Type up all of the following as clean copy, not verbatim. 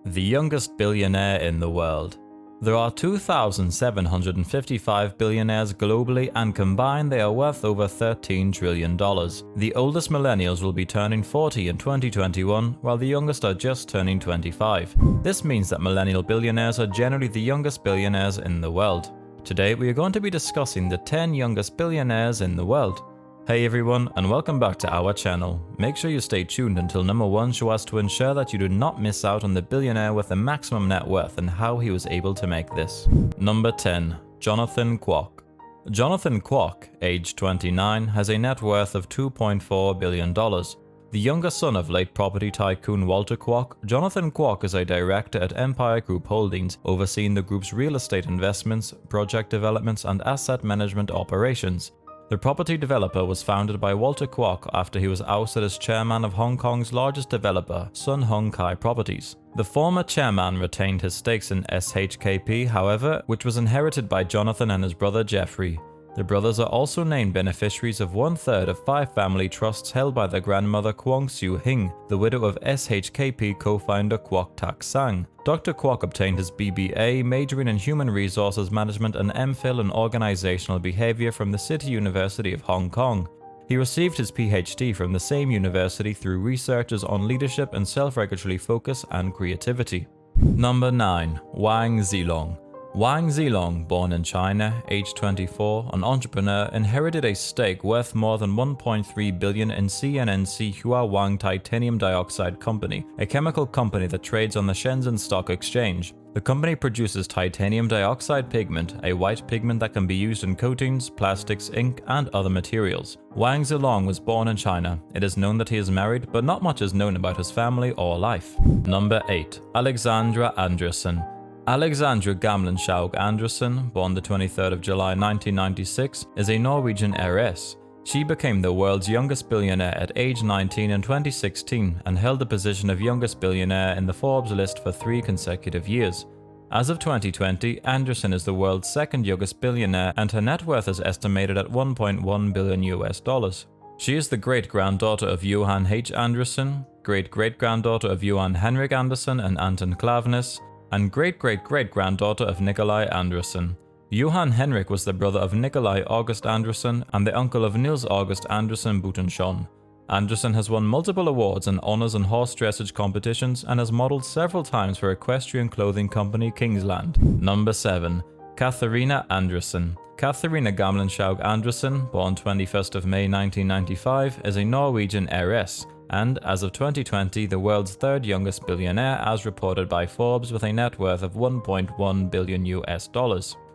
The youngest billionaire in the world. There are 2,755 billionaires globally, and combined they are worth over $13 trillion. The oldest millennials will be turning 40 in 2021, while the youngest are just turning 25. This means that millennial billionaires are generally the youngest billionaires in the world. Today we are going to be discussing the 10 youngest billionaires in the world. Hey everyone, and welcome back to our channel. Make sure you stay tuned until number 1 so as to ensure that you do not miss out on the billionaire with the maximum net worth and how he was able to make this. Number 10. Jonathan Kwok. Jonathan Kwok, aged 29, has a net worth of $2.4 billion. The younger son of late property tycoon Walter Kwok, Jonathan Kwok is a director at Empire Group Holdings, overseeing the group's real estate investments, project developments, and asset management operations. The property developer was founded by Walter Kwok after he was ousted as chairman of Hong Kong's largest developer, Sun Hung Kai Properties. The former chairman retained his stakes in SHKP, however, which was inherited by Jonathan and his brother Jeffrey. The brothers are also named beneficiaries of 1/3 of 5 family trusts held by their grandmother Kwong Siu Hing, the widow of SHKP co-founder Kwok Tak Sang. Dr. Kwok obtained his BBA, majoring in Human Resources Management, and MPhil in Organizational Behavior from the City University of Hong Kong. He received his PhD from the same university through researches on leadership and self-regulatory focus and creativity. Number 9. Wang Zelong. Wang Zelong, born in China, aged 24, an entrepreneur, inherited a stake worth more than $1.3 billion in CNNC Huawang Titanium Dioxide Company, a chemical company that trades on the Shenzhen Stock Exchange. The company produces titanium dioxide pigment, a white pigment that can be used in coatings, plastics, ink, and other materials. Wang Zelong was born in China. It is known that he is married, but not much is known about his family or life. Number 8. Alexandra Andresen. Alexandra Gamlenshaug Andresen, born the 23rd of July 1996, is a Norwegian heiress. She became the world's youngest billionaire at age 19 in 2016 and held the position of youngest billionaire in the Forbes list for 3 consecutive years. As of 2020, Andresen is the world's second youngest billionaire, and her net worth is estimated at $1.1 billion. She is the great-granddaughter of Johan H. Andresen, great-great-granddaughter of Johan Henrik Andersen and Anton Klaveness, and great-great-great-granddaughter of Nikolai Andresen. Johan Henrik was the brother of Nikolai August Andresen and the uncle of Nils August Andresen Butenschon. Andresen has won multiple awards and honors in horse dressage competitions and has modeled several times for equestrian clothing company Kingsland. Number 7. Katharina Andresen. Katharina Gamlenshaug Andresen, born 21st of May 1995, is a Norwegian heiress, and, as of 2020, the world's 3rd youngest billionaire as reported by Forbes with a net worth of $1.1 billion.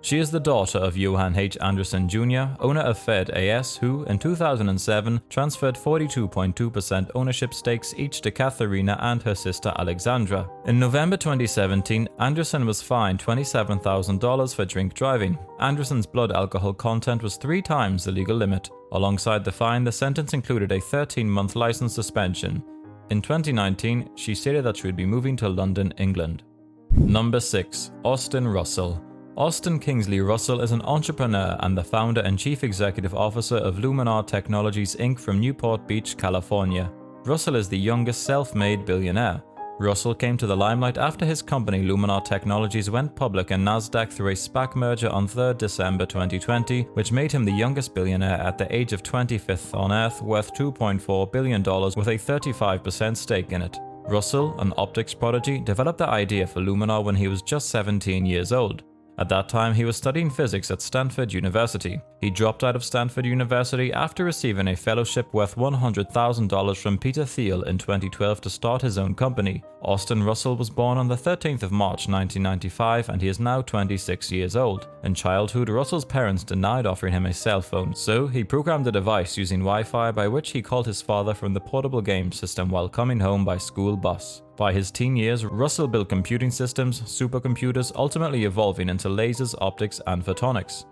She is the daughter of Johan H. Andresen Jr., owner of Fed AS, who, in 2007, transferred 42.2% ownership stakes each to Katharina and her sister Alexandra. In November 2017, Andresen was fined $27,000 for drink driving. Andresen's blood alcohol content was 3 times the legal limit. Alongside the fine, the sentence included a 13-month license suspension. In 2019, she stated that she would be moving to London, England. Number 6. Austin Russell. Austin Kingsley Russell is an entrepreneur and the founder and chief executive officer of Luminar Technologies Inc. from Newport Beach, California. Russell is the youngest self-made billionaire. Russell came to the limelight after his company Luminar Technologies went public in Nasdaq through a SPAC merger on 3rd December 2020, which made him the youngest billionaire at the age of 25th on Earth, worth $2.4 billion with a 35% stake in it. Russell, an optics prodigy, developed the idea for Luminar when he was just 17 years old. At that time, he was studying physics at Stanford University. He dropped out of Stanford University after receiving a fellowship worth $100,000 from Peter Thiel in 2012 to start his own company. Austin Russell was born on the 13th of March 1995 and he is now 26 years old. In childhood, Russell's parents denied offering him a cell phone, so he programmed a device using Wi-Fi by which he called his father from the portable game system while coming home by school bus. By his teen years, Russell built computing systems, supercomputers, ultimately evolving into lasers, optics, and photonics.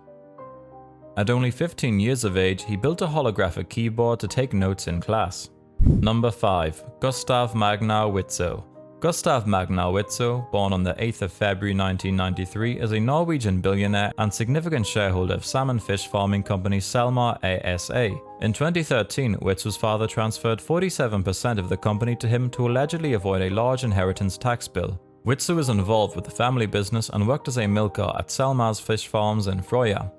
At only 15 years of age, he built a holographic keyboard to take notes in class. Number 5. Gustav Magnar Witzøe. Gustav Magnar Witzøe, born on the 8th of February 1993, is a Norwegian billionaire and significant shareholder of salmon fish farming company SalMar ASA. In 2013, Witzøe's father transferred 47% of the company to him to allegedly avoid a large inheritance tax bill. Witsu is involved with the family business and worked as a milker at Selma's fish farms in Froya.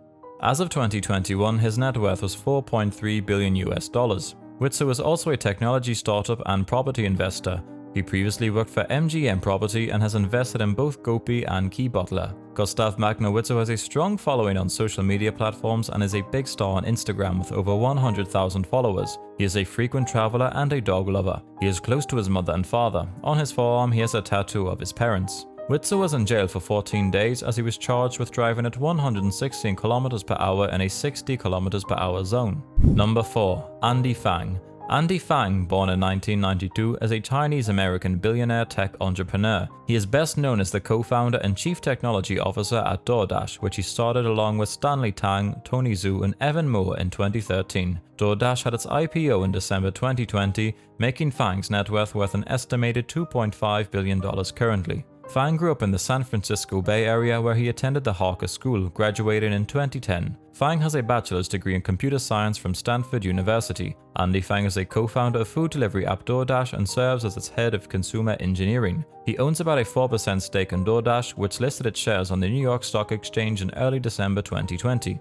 As of 2021, his net worth was $4.3 billion. Witsu is also a technology startup and property investor. He previously worked for MGM Property and has invested in both Gopi and Key Butler. Gustav Magner Witsu has a strong following on social media platforms and is a big star on Instagram with over 100,000 followers. He is a frequent traveler and a dog lover. He is close to his mother and father. On his forearm, he has a tattoo of his parents. Witsu was in jail for 14 days as he was charged with driving at 116 km per hour in a 60 km per hour zone. Number 4. Andy Fang. Andy Fang, born in 1992, is a Chinese-American billionaire tech entrepreneur. He is best known as the co-founder and chief technology officer at DoorDash, which he started along with Stanley Tang, Tony Zhu, and Evan Moore in 2013. DoorDash had its IPO in December 2020, making Fang's net worth an estimated $2.5 billion currently. Fang grew up in the San Francisco Bay Area where he attended the Harker School, graduating in 2010. Fang has a bachelor's degree in computer science from Stanford University. Andy Fang is a co-founder of food delivery app DoorDash and serves as its head of consumer engineering. He owns about a 4% stake in DoorDash, which listed its shares on the New York Stock Exchange in early December 2020.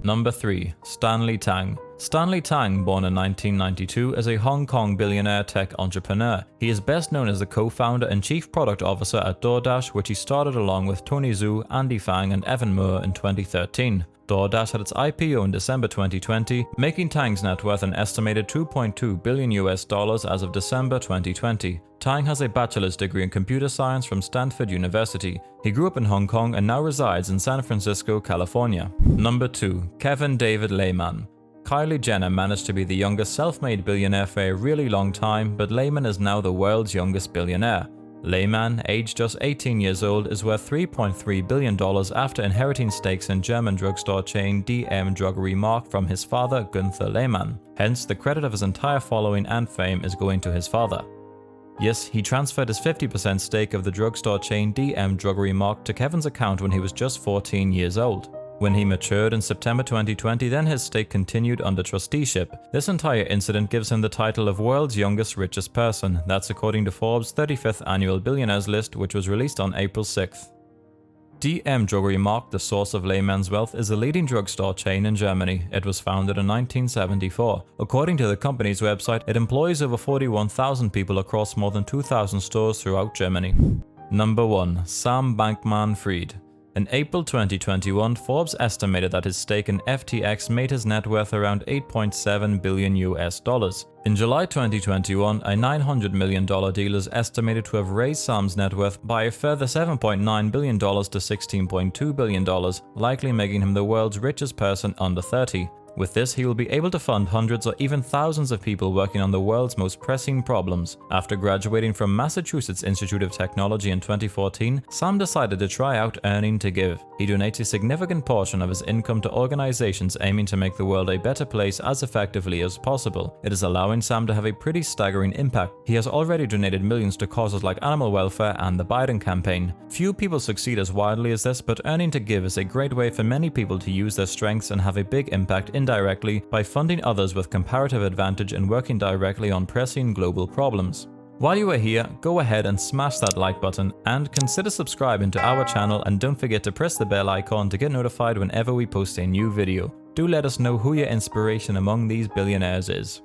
Number 3. Stanley Tang. Stanley Tang, born in 1992, is a Hong Kong billionaire tech entrepreneur. He is best known as the co-founder and chief product officer at DoorDash, which he started along with Tony Zhu, Andy Fang, and Evan Moore in 2013. DoorDash had its IPO in December 2020, making Tang's net worth an estimated $2.2 billion as of December 2020. Tang has a bachelor's degree in computer science from Stanford University. He grew up in Hong Kong and now resides in San Francisco, California. Number 2. Kevin David Lehman. Kylie Jenner managed to be the youngest self-made billionaire for a really long time, but Lehman is now the world's youngest billionaire. Lehman, aged just 18 years old, is worth $3.3 billion after inheriting stakes in German drugstore chain DM Drogerie Mark from his father Günther Lehman. Hence, the credit of his entire following and fame is going to his father. Yes, he transferred his 50% stake of the drugstore chain DM Drogerie Mark to Kevin's account when he was just 14 years old. When he matured in September 2020, then his stake continued under trusteeship. This entire incident gives him the title of world's youngest richest person. That's according to Forbes' 35th annual billionaires list, which was released on April 6th. DM Drogerie Mark, the source of Lehman's wealth, is a leading drugstore chain in Germany. It was founded in 1974. According to the company's website, it employs over 41,000 people across more than 2,000 stores throughout Germany. Number 1. Sam Bankman-Fried. In April 2021, Forbes estimated that his stake in FTX made his net worth around $8.7 billion. In July 2021, a $900 million deal is estimated to have raised Sam's net worth by a further $7.9 billion to $16.2 billion, likely making him the world's richest person under 30. With this, he will be able to fund hundreds or even thousands of people working on the world's most pressing problems. After graduating from Massachusetts Institute of Technology in 2014, Sam decided to try out earning to give. He donates a significant portion of his income to organizations aiming to make the world a better place as effectively as possible. It is allowing Sam to have a pretty staggering impact. He has already donated millions to causes like animal welfare and the Biden campaign. Few people succeed as widely as this, but earning to give is a great way for many people to use their strengths and have a big impact indirectly by funding others with comparative advantage and working directly on pressing global problems. While you are here, go ahead and smash that like button and consider subscribing to our channel, and don't forget to press the bell icon to get notified whenever we post a new video. Do let us know who your inspiration among these billionaires is.